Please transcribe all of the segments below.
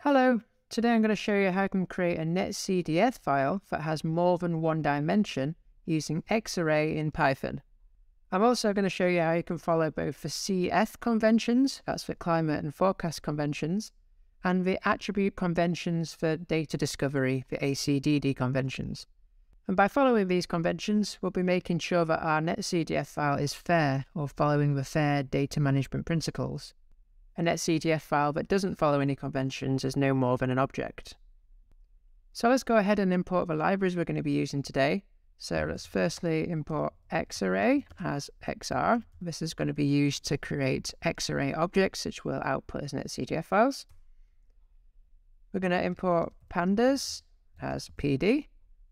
Hello, today I'm going to show you how you can create a NetCDF file that has more than one dimension using xarray in Python. I'm also going to show you how you can follow both the CF conventions, that's the climate and forecast conventions, and the attribute conventions for data discovery, the ACDD conventions. And by following these conventions, we'll be making sure that our NetCDF file is fair or following the fair data management principles. A NetCDF file that doesn't follow any conventions is no more than an object. So let's go ahead and import the libraries we're going to be using today. So let's firstly import xarray as xr. This is going to be used to create xarray objects, which will output as NetCDF files. We're going to import pandas as pd.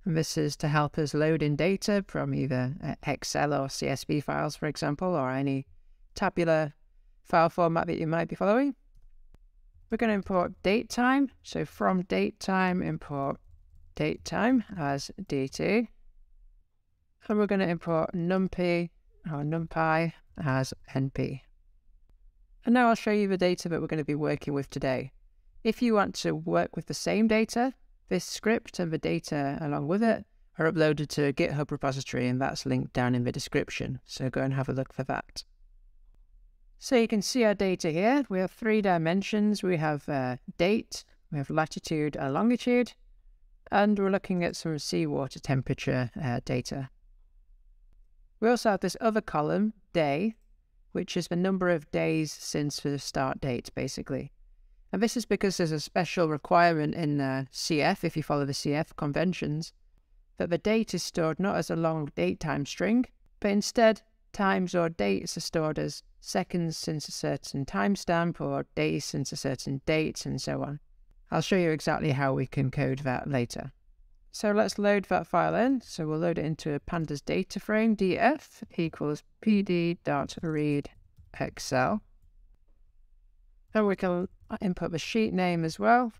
And this is to help us load in data from either Excel or CSV files, for example, or any tabular file format that you might be following. We're going to import datetime. So from datetime, import datetime as dt. And we're going to import numpy or numpy as np. And now I'll show you the data that we're going to be working with today. If you want to work with the same data, this script and the data along with it are uploaded to a GitHub repository, and that's linked down in the description. So go and have a look for that. So you can see our data here. We have 3 dimensions. We have date, we have latitude and longitude, and we're looking at some seawater temperature data. We also have this other column, day, which is the number of days since the start date, basically. And this is because there's a special requirement in CF, if you follow the CF conventions, that the date is stored not as a long datetime string, but instead times or dates are stored as seconds since a certain timestamp or days since a certain date, and so on. I'll show you exactly how we can code that later. So let's load that file in. So we'll load it into a pandas data frame, df equals pd.read excel. And we can input the sheet name as well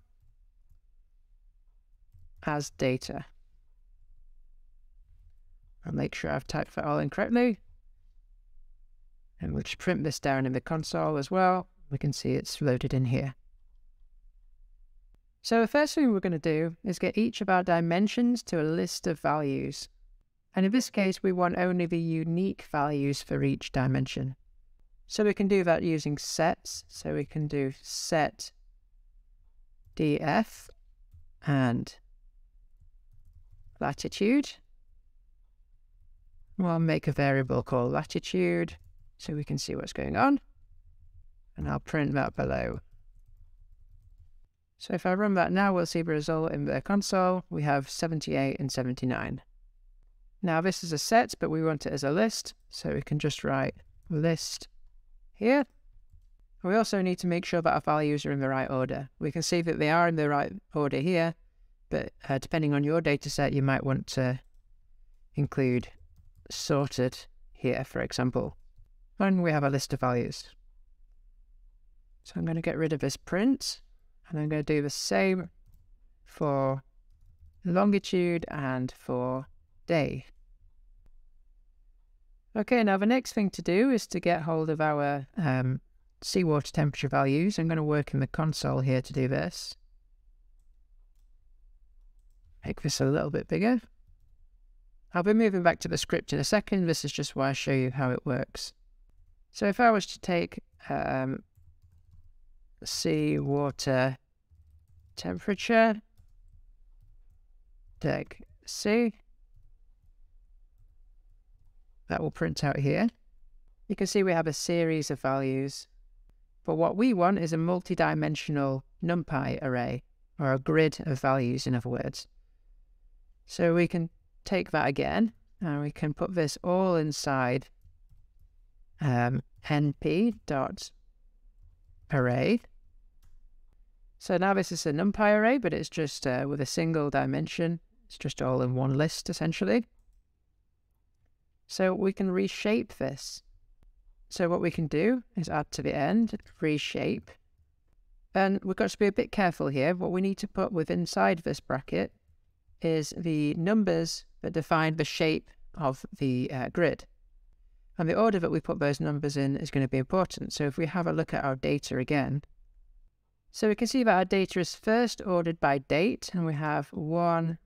as data. I'll make sure I've typed that all in correctly. And we'll just print this down in the console as well. We can see it's loaded in here. So the first thing we're going to do is get each of our dimensions to a list of values. And in this case, we want only the unique values for each dimension. So we can do that using sets. So we can do set df and latitude. We'll make a variable called latitude so we can see what's going on. And I'll print that below. So if I run that now, we'll see the result in the console. We have 78 and 79. Now this is a set, but we want it as a list. So we can just write list here. We also need to make sure that our values are in the right order. We can see that they are in the right order here, but depending on your data set, you might want to include sorted here, for example. And we have a list of values. So I'm going to get rid of this print, and I'm going to do the same for longitude and for day. Okay, now the next thing to do is to get hold of our seawater temperature values. I'm going to work in the console here to do this. Make this a little bit bigger. I'll be moving back to the script in a second. This is just why I show you how it works. So if I was to take seawater temperature, deg C, that will print out here. You can see we have a series of values, but what we want is a multi-dimensional NumPy array, or a grid of values, in other words. So we can take that again, and we can put this all inside np.array. So now this is a NumPy array, but it's just with a single dimension. It's just all in one list, essentially. So we can reshape this. So what we can do is add to the end, reshape. And we've got to be a bit careful here. What we need to put within inside this bracket is the numbers that define the shape of the grid. And the order that we put those numbers in is going to be important. So if we have a look at our data again, So we can see that our data is first ordered by date, and we have 1,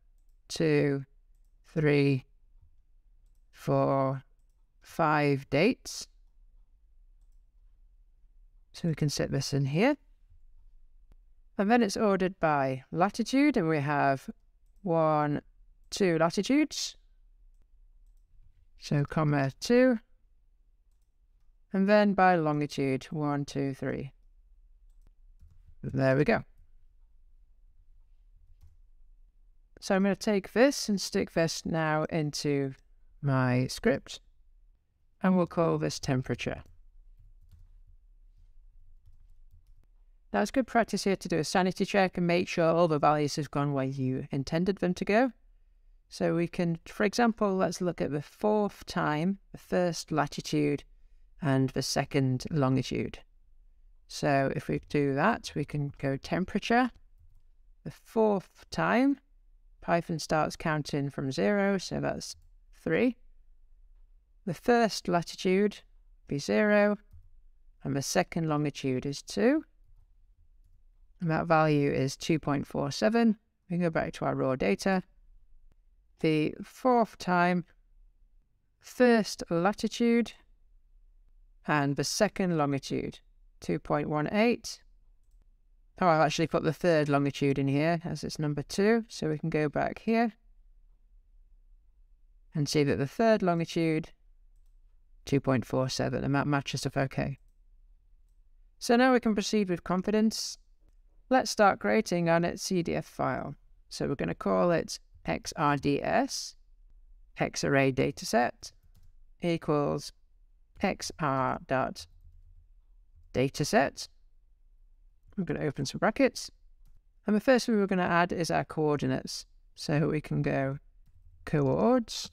2, 3, 4, 5 dates. So we can set this in here. And then it's ordered by latitude, and we have 1, 2 latitudes. So comma 2. And then by longitude, 1, 2, 3. There we go. So I'm going to take this and stick this now into my script, and we'll call this temperature. Now it's good practice here to do a sanity check and make sure all the values have gone where you intended them to go. So we can, for example, let's look at the 4th time, the 1st latitude, and the 2nd longitude. So if we do that, we can go temperature. The 4th time, Python starts counting from 0, so that's 3. The 1st latitude be 0, and the 2nd longitude is 2. And that value is 2.47. We can go back to our raw data. The 4th time, 1st latitude, and the 2nd longitude, 2.18. Oh, I've actually put the 3rd longitude in here as it's number 2, so we can go back here and see that the 3rd longitude, 2.47, and that matches up okay. So now we can proceed with confidence. Let's start creating our NetCDF file. So we're going to call it xrds, xarray dataset, equals xr.dataset. I'm going to open some brackets. And the first thing we're going to add is our coordinates. So we can go coords.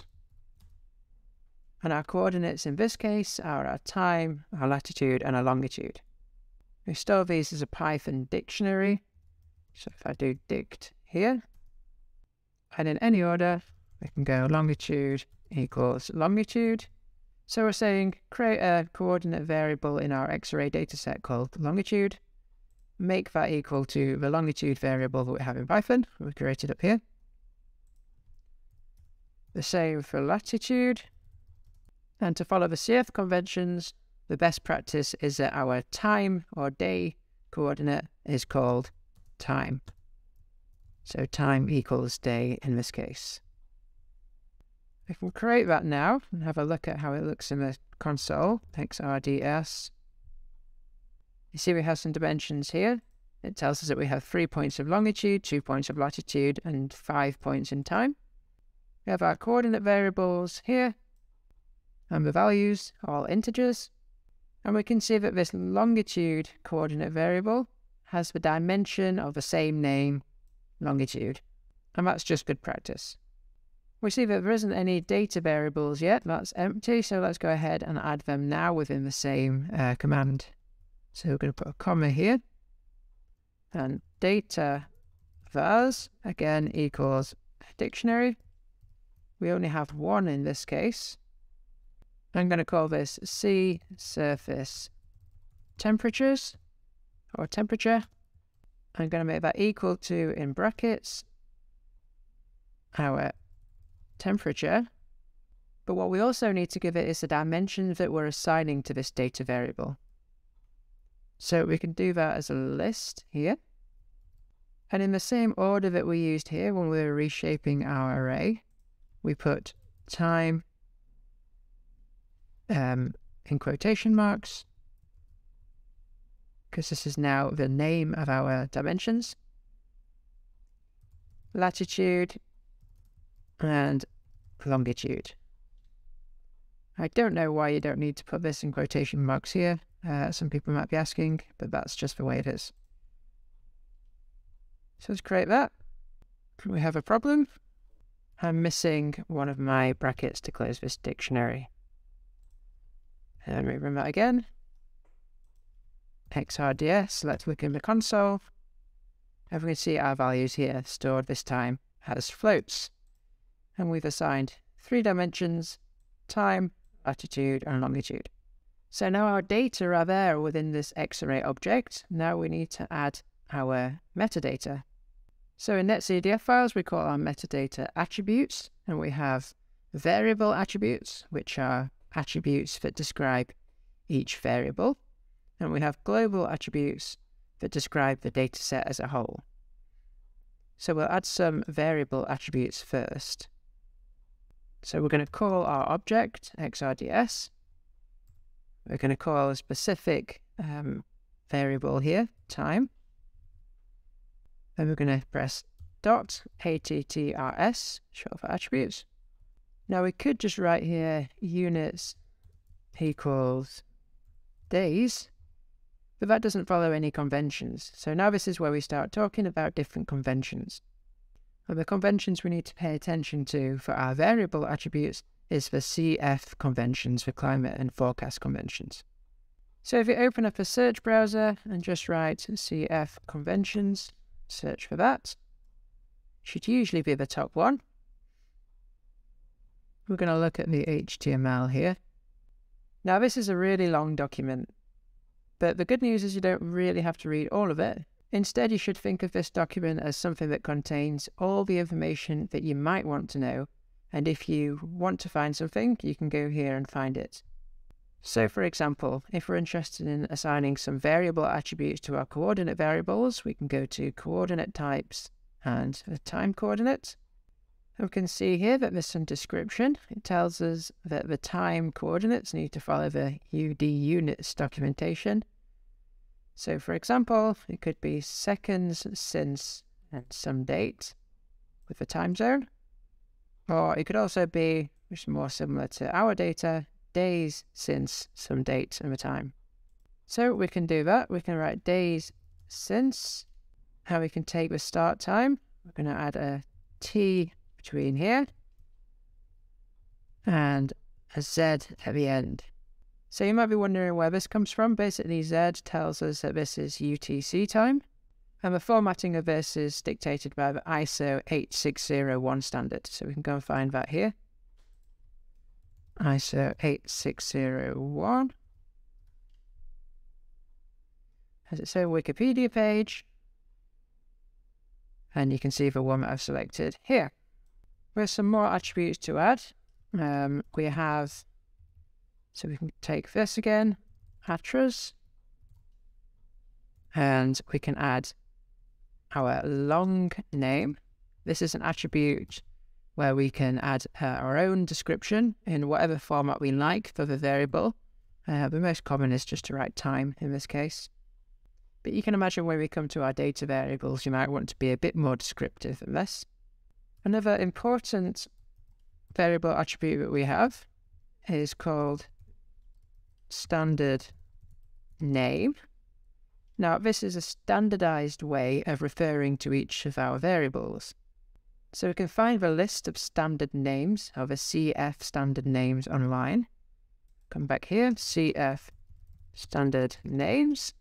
And our coordinates in this case are our time, our latitude, and our longitude. We store these as a Python dictionary. So if I do dict here, and in any order, we can go longitude equals longitude. So we're saying create a coordinate variable in our xarray dataset called longitude. Make that equal to the longitude variable that we have in Python. We created up here. The same for latitude. And to follow the CF conventions, the best practice is that our time or day coordinate is called time. So time equals day in this case. If we create that now and have a look at how it looks in the console, xrds, you see we have some dimensions here. It tells us that we have 3 points of longitude, 2 points of latitude, and 5 points in time. We have our coordinate variables here, and the values are all integers. And we can see that this longitude coordinate variable has the dimension of the same name, longitude. And that's just good practice. We see that there isn't any data variables yet. That's empty, so let's go ahead and add them now within the same command. So we're going to put a comma here. And data vars, again, equals dictionary. We only have one in this case. I'm going to call this sea surface temperatures, or temperature. I'm going to make that equal to, in brackets, our temperature. But what we also need to give it is the dimensions that we're assigning to this data variable. So we can do that as a list here. And in the same order that we used here when we were reshaping our array, we put time in quotation marks, because this is now the name of our dimensions, latitude, and longitude. I don't know why you don't need to put this in quotation marks here. Some people might be asking, but that's just the way it is. So let's create that. We have a problem. I'm missing one of my brackets to close this dictionary. And we run that again. xrds, let's look in the console. And we can see our values here stored this time as floats. And we've assigned 3 dimensions, time, latitude, and longitude. So now our data are there within this xarray object. Now we need to add our metadata. So in NetCDF files, we call our metadata attributes, and we have variable attributes, which are attributes that describe each variable, and we have global attributes that describe the dataset as a whole. So we'll add some variable attributes first. So we're going to call our object xrds. We're going to call a specific variable here, time. Then we're going to press .attrs, short for attributes. Now we could just write here units equals days, but that doesn't follow any conventions. So now this is where we start talking about different conventions. And the conventions we need to pay attention to for our variable attributes is the CF conventions, for climate and forecast conventions. So if you open up a search browser and just write CF conventions, search for that, should usually be the top one. We're going to look at the HTML here. Now this is a really long document, but the good news is you don't really have to read all of it. Instead, you should think of this document as something that contains all the information that you might want to know, and if you want to find something, you can go here and find it. So for example, if we're interested in assigning some variable attributes to our coordinate variables, we can go to coordinate types and the time coordinate. And we can see here that there's some description. It tells us that the time coordinates need to follow the UD units documentation. So for example, it could be seconds since and some date with the time zone. Or it could also be, which is more similar to our data, days since some date and the time. So we can do that. We can write days since, and we can take the start time. We're going to add a T between here and a Z at the end. So you might be wondering where this comes from. Basically, Z tells us that this is UTC time, and the formatting of this is dictated by the ISO 8601 standard. So we can go and find that here. ISO 8601. As its own Wikipedia page. And you can see the one that I've selected here. There's some more attributes to add. We have, so we can take this again, attrs, and we can add our long name. This is an attribute where we can add our own description in whatever format we like for the variable. The most common is just to write time in this case. But you can imagine when we come to our data variables, you might want to be a bit more descriptive than this. Another important variable attribute that we have is called standard name. Now, this is a standardized way of referring to each of our variables. So we can find the list of standard names, or the CF standard names online. Come back here, CF standard names.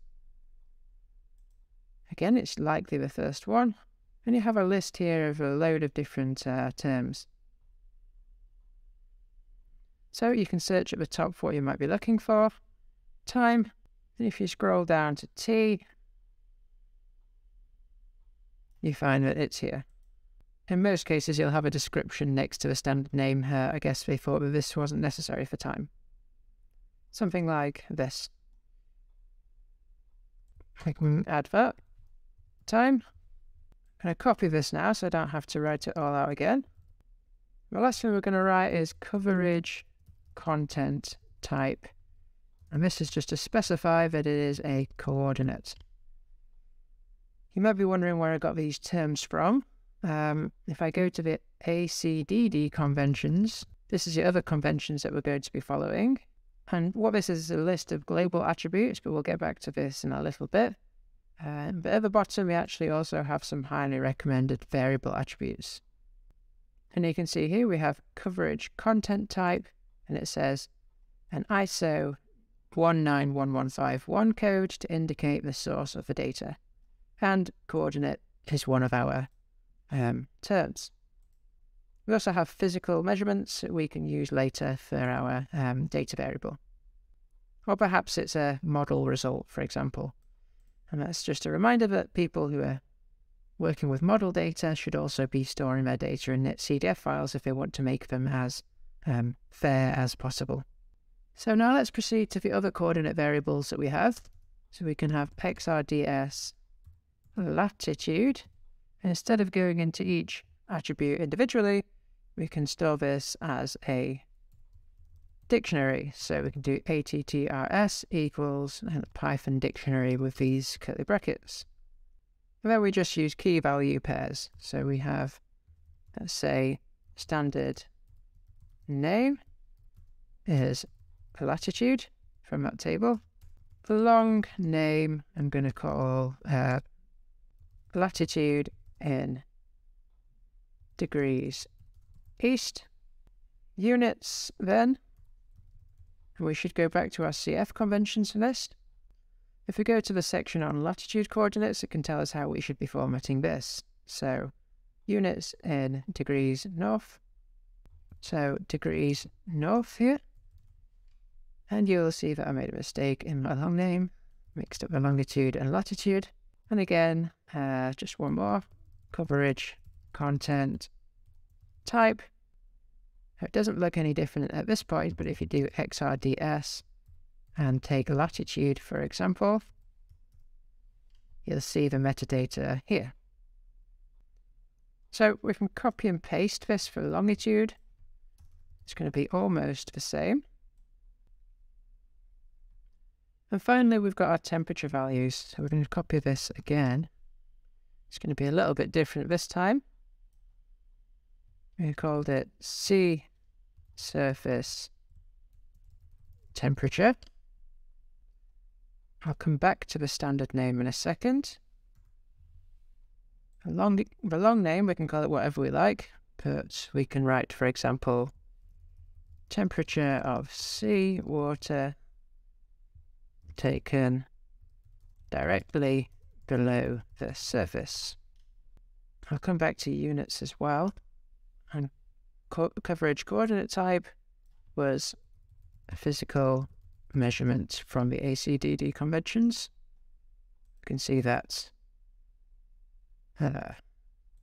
Again, it's likely the first one. And you have a list here of a load of different terms. So you can search at the top for what you might be looking for. Time. And if you scroll down to T, you find that it's here. In most cases, you'll have a description next to the standard name. I guess they thought that this wasn't necessary for time. Something like this. I can add that. Time. I'm going to copy this now so I don't have to write it all out again. The last thing we're going to write is coverage content type. And this is just to specify that it is a coordinate. You might be wondering where I got these terms from. If I go to the ACDD conventions, this is the other conventions that we're going to be following. And what this is a list of global attributes, but we'll get back to this in a little bit. But at the bottom, we actually also have some highly recommended variable attributes. And you can see here we have coverage content type, and it says an ISO 19151 code to indicate the source of the data. And coordinate is one of our terms. We also have physical measurements that we can use later for our data variable. Or perhaps it's a model result, for example. And that's just a reminder that people who are working with model data should also be storing their data in NetCDF files if they want to make them as fair as possible. So now let's proceed to the other coordinate variables that we have. So we can have xrds latitude. And instead of going into each attribute individually, we can store this as a dictionary. So we can do attrs equals and Python dictionary with these curly brackets. And then we just use key value pairs. So we have, let's say, standard name is latitude from that table. The long name I'm going to call latitude in degrees east. Units then, we should go back to our CF conventions list. If we go to the section on latitude coordinates, it can tell us how we should be formatting this. So units in degrees north. So degrees north here. And you'll see that I made a mistake in my long name, mixed up the longitude and latitude. And again, just one more, coverage, content, type. It doesn't look any different at this point, but if you do xrds and take latitude, for example, you'll see the metadata here. So we can copy and paste this for longitude. It's going to be almost the same. And finally, we've got our temperature values. So we're going to copy this again. It's going to be a little bit different this time. We called it sea surface temperature. I'll come back to the standard name in a second. The long name, we can call it whatever we like, but we can write, for example, temperature of sea water taken directly below the surface. I'll come back to units as well. And coverage coordinate type was a physical measurement from the ACDD conventions. You can see that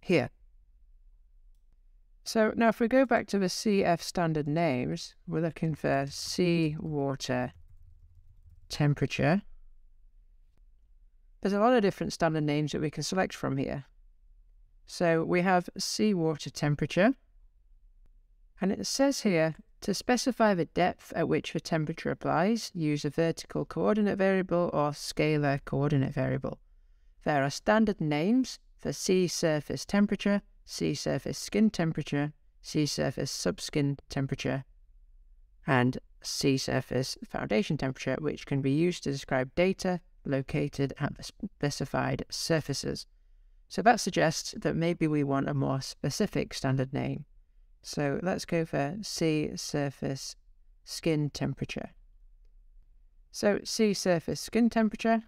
here. So now if we go back to the CF standard names, we're looking for sea water temperature. There's a lot of different standard names that we can select from here. So we have seawater temperature, and it says here to specify the depth at which the temperature applies, use a vertical coordinate variable or scalar coordinate variable. There are standard names for sea surface temperature, sea surface skin temperature, sea surface subskin temperature, and sea surface foundation temperature, which can be used to describe data located at the specified surfaces. So that suggests that maybe we want a more specific standard name. So let's go for sea surface skin temperature. So sea surface skin temperature.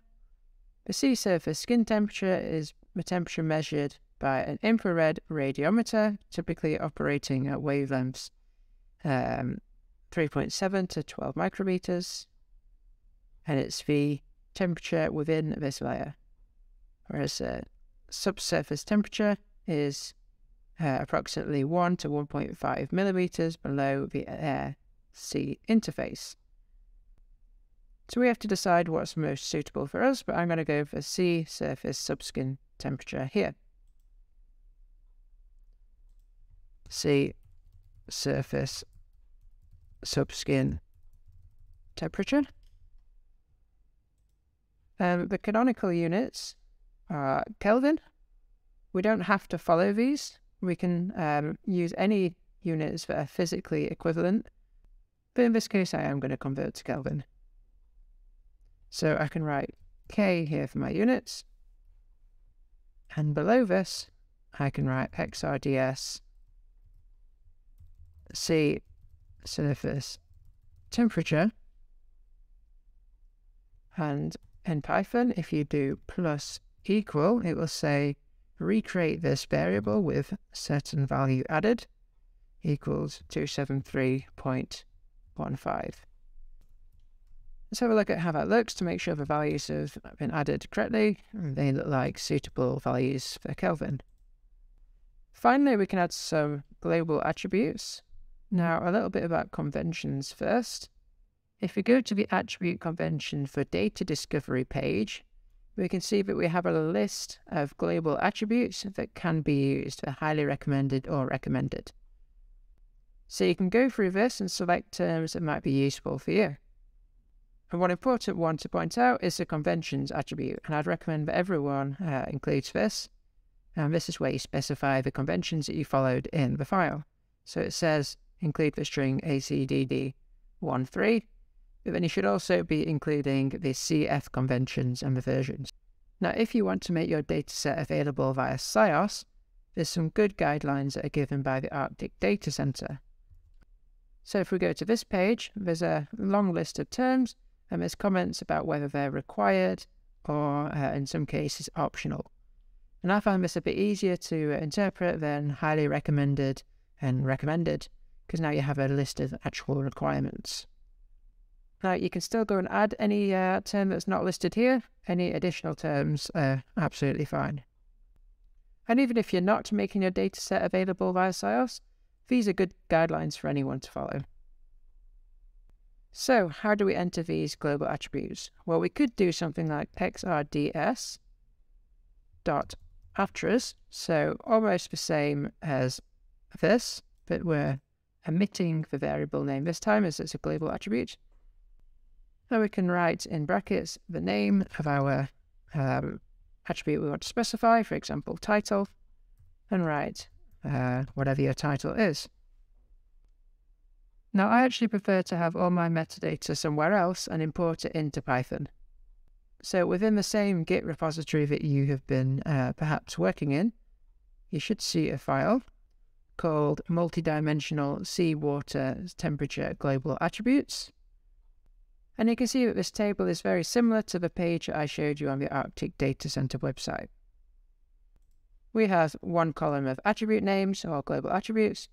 The sea surface skin temperature is the temperature measured by an infrared radiometer, typically operating at wavelengths 3.7 to 12 micrometers, and it's the temperature within this layer. Whereas subsurface temperature is approximately 1 to 1.5 millimeters below the air-sea interface. So we have to decide what's most suitable for us, but I'm going to go for sea surface subskin temperature here. Sea surface subskin temperature. The canonical units are Kelvin. We don't have to follow these. We can use any units that are physically equivalent, but in this case I am going to convert to Kelvin. So I can write K here for my units, and below this I can write xrds sea surface temperature, and in Python if you do plus equal, it will say recreate this variable with certain value added equals 273.15. Let's have a look at how that looks to make sure the values have been added correctly. They look like suitable values for Kelvin. Finally, we can add some global attributes. Now, a little bit about conventions first. If we go to the attribute convention for data discovery page, we can see that we have a list of global attributes that can be used for highly recommended or recommended. So you can go through this and select terms that might be useful for you. And one important one to point out is the conventions attribute, and I'd recommend that everyone includes this. And this is where you specify the conventions that you followed in the file. So it says include the string ACDD13, but then you should also be including the CF conventions and the versions. Now, if you want to make your dataset available via SIOS, there's some good guidelines that are given by the Arctic Data Center. So if we go to this page, there's a long list of terms, and there's comments about whether they're required or, in some cases, optional. And I find this a bit easier to interpret than highly recommended and recommended, because now you have a list of actual requirements. Now, you can still go and add any term that's not listed here. Any additional terms are absolutely fine. And even if you're not making your dataset available via SIOS, these are good guidelines for anyone to follow. So, how do we enter these global attributes? Well, we could do something like xrds.attributes, so almost the same as this, but we're omitting the variable name this time as it's a global attribute. Now we can write in brackets the name of our attribute we want to specify, for example, title, and write whatever your title is. Now, I actually prefer to have all my metadata somewhere else and import it into Python. So within the same Git repository that you have been perhaps working in, you should see a file called multidimensional seawater temperature global attributes. And you can see that this table is very similar to the page that I showed you on the Arctic Data Center website. We have one column of attribute names, or global attributes,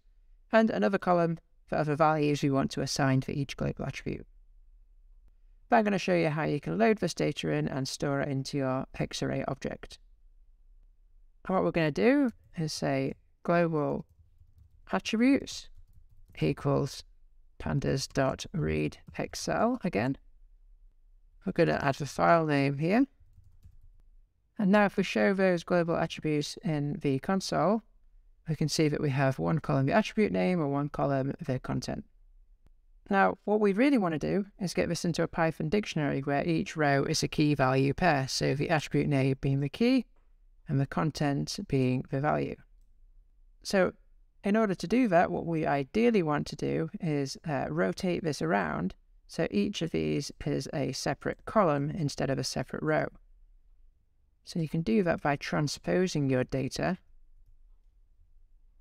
and another column for the values we want to assign for each global attribute. But I'm going to show you how you can load this data in and store it into your xarray object. And what we're going to do is say global attributes equals pandas.readxl again. We're going to add the file name here. And now if we show those global attributes in the console, we can see that we have one column the attribute name or one column the content. Now, what we really want to do is get this into a Python dictionary where each row is a key value pair, so the attribute name being the key and the content being the value. So in order to do that, what we ideally want to do is rotate this around so each of these is a separate column instead of a separate row. So you can do that by transposing your data.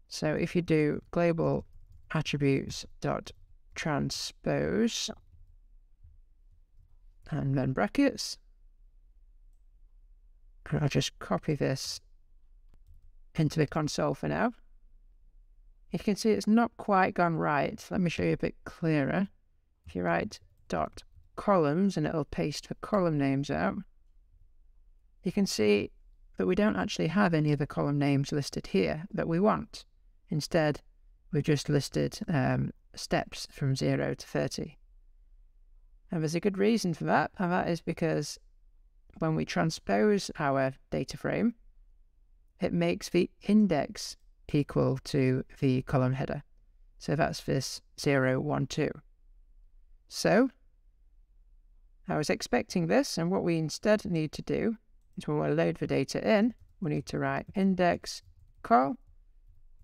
So if you do global attributes.transpose and then brackets, and I'll just copy this into the console for now. You can see it's not quite gone right. Let me show you a bit clearer. If you write dot columns and it'll paste the column names out, you can see that we don't actually have any of the column names listed here that we want. Instead, we've just listed steps from 0 to 30. And there's a good reason for that, and that is because when we transpose our data frame, it makes the index equal to the column header. So that's this 0, 1, 2. So I was expecting this, and what we instead need to do is when we load the data in, we need to write index col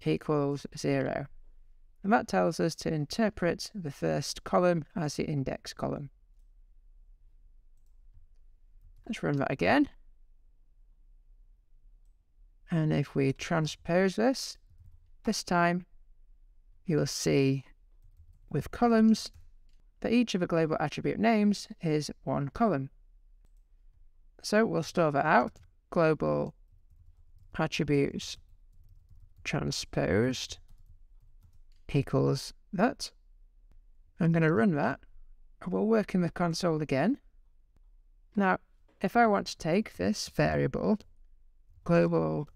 equals 0. And that tells us to interpret the first column as the index column. Let's run that again. And if we transpose this time, you will see with columns that each of the global attribute names is one column. So we'll store that out. Global attributes transposed equals that. I'm going to run that. we'll work in the console again. Now, if I want to take this variable, global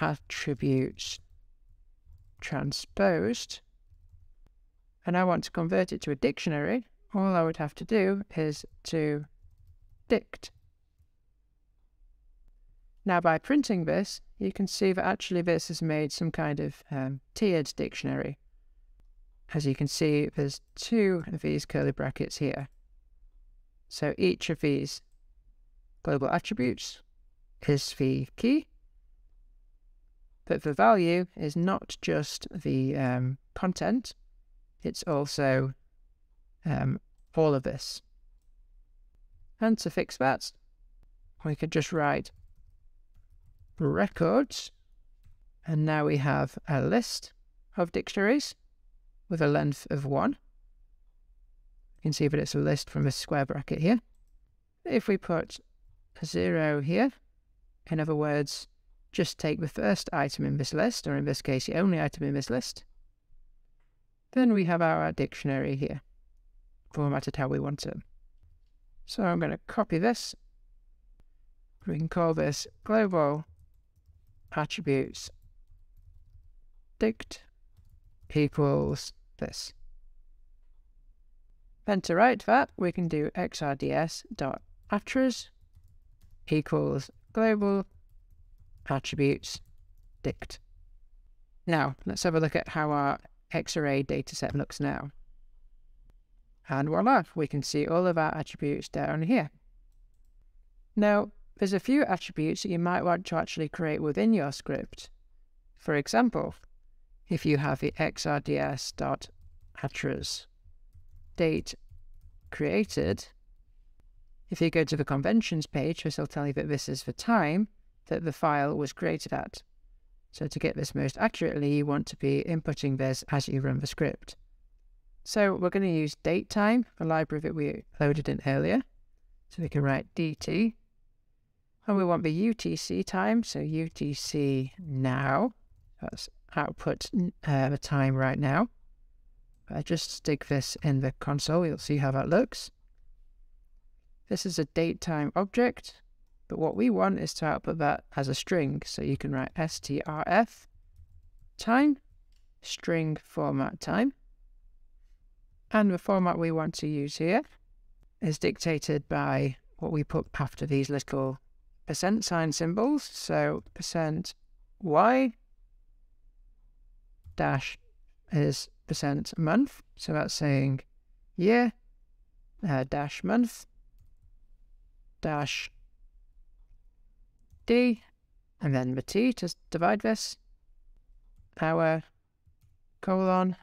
attributes transposed, and I want to convert it to a dictionary, all I would have to do is to dict. Now, by printing this, you can see that actually this has made some kind of tiered dictionary. As you can see, there's 2 of these curly brackets here. So each of these global attributes is the key, but the value is not just the content, it's also all of this. And to fix that, we could just write records, and now we have a list of dictionaries with a length of 1. You can see that it's a list from this square bracket here. If we put a 0 here, in other words, just take the first item in this list, or in this case the only item in this list, then we have our dictionary here, formatted how we want it. So I'm going to copy this. We can call this global attributes dict equals this. Then to write that, we can do xrds.attributes equals global attributes dict. Now, let's have a look at how our xarray dataset looks now. And voila, we can see all of our attributes down here. Now, there's a few attributes that you might want to actually create within your script. For example, if you have the xrds.attributes date created, if you go to the conventions page, this will tell you that this is the time that the file was created at. So to get this most accurately, you want to be inputting this as you run the script. So we're going to use datetime, the library that we loaded in earlier. So we can write dt. And we want the UTC time, so UTC now. That's output the time right now. I just stick this in the console, you'll see how that looks. This is a datetime object, but what we want is to output that as a string. So you can write strf time, string format time. And the format we want to use here is dictated by what we put after these little %sign symbols. So %y dash is %month. So that's saying year dash month dash d, and then the t to divide this, hour colon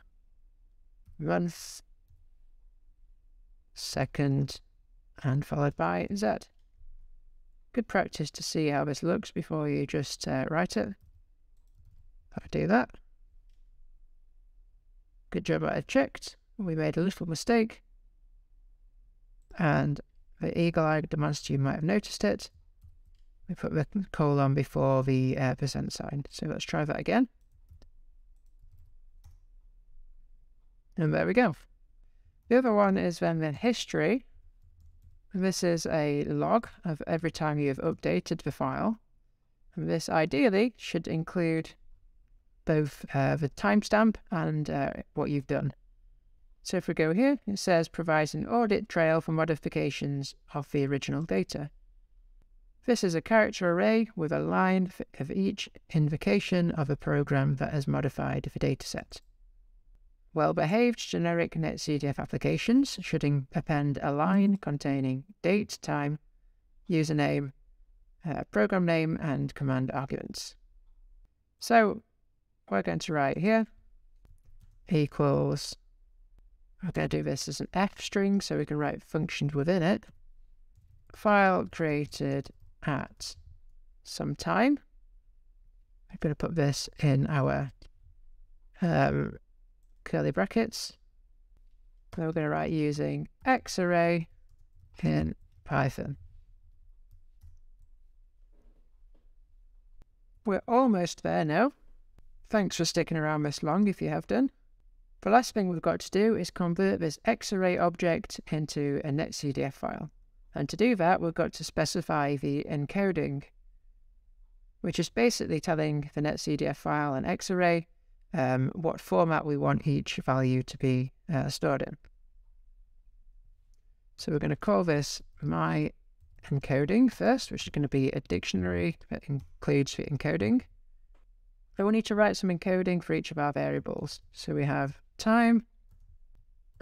month second, and followed by z. Good practice to see how this looks before you just write it. If I do that. Good job I checked. We made a little mistake. And the eagle-eyed demonstrator, you might have noticed it. We put the colon before the % sign. So let's try that again. And there we go. The other one is then the history. This is a log of every time you have updated the file. And this ideally should include both the timestamp and what you've done. So if we go here, it says provides an audit trail for modifications of the original data. This is a character array with a line of each invocation of a program that has modified the dataset. Well-behaved generic NetCDF applications should append a line containing date, time, username, program name, and command arguments. So we're going to write here equals, we're going to do this as an F string so we can write functions within it. File created at some time. I'm going to put this in our curly brackets. Then we're going to write using xarray in Python. We're almost there now. Thanks for sticking around this long if you have done. The last thing we've got to do is convert this xarray object into a NetCDF file. And to do that, we've got to specify the encoding, which is basically telling the NetCDF file and xarray what format we want each value to be stored in. So we're going to call this my encoding first, which is going to be a dictionary that includes the encoding. Then we need to write some encoding for each of our variables. So we have time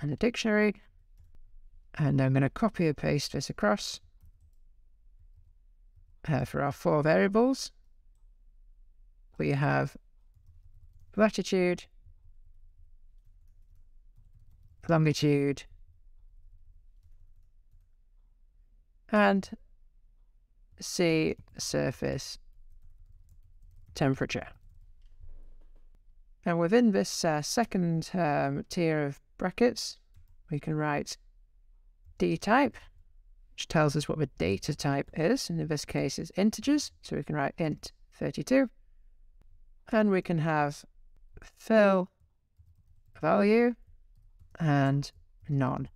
and a dictionary, and I'm going to copy and paste this across for our 4 variables. We have latitude, longitude, and sea surface temperature. And within this second tier of brackets, we can write dtype, which tells us what the data type is, and in this case it's integers, so we can write int 32. And we can have fill value and none.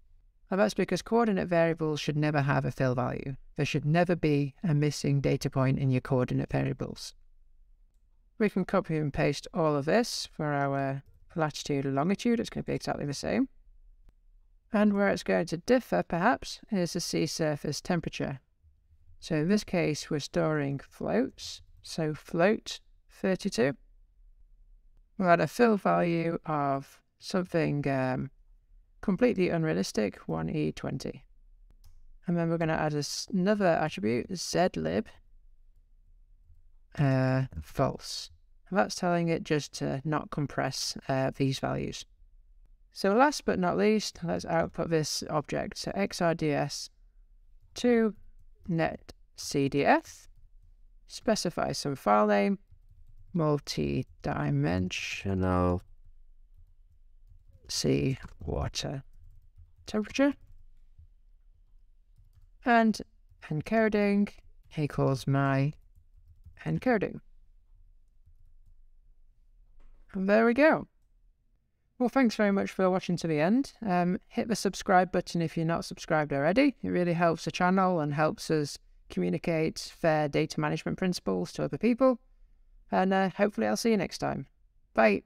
And that's because coordinate variables should never have a fill value. There should never be a missing data point in your coordinate variables. We can copy and paste all of this for our latitude and longitude. It's going to be exactly the same. And where it's going to differ, perhaps, is the sea surface temperature. So in this case, we're storing floats. So float 32. We'll add a fill value of something completely unrealistic, 1E20. And then we're going to add another attribute, zlib, false. And that's telling it just to not compress these values. So last but not least, let's output this object. So xrds to NetCDF, specify some file name, multi-dimensional sea water temperature, and encoding equals my encoding. And there we go. Well, thanks very much for watching to the end. Hit the subscribe button if you're not subscribed already. It really helps the channel and helps us communicate fair data management principles to other people. And hopefully I'll see you next time. Bye.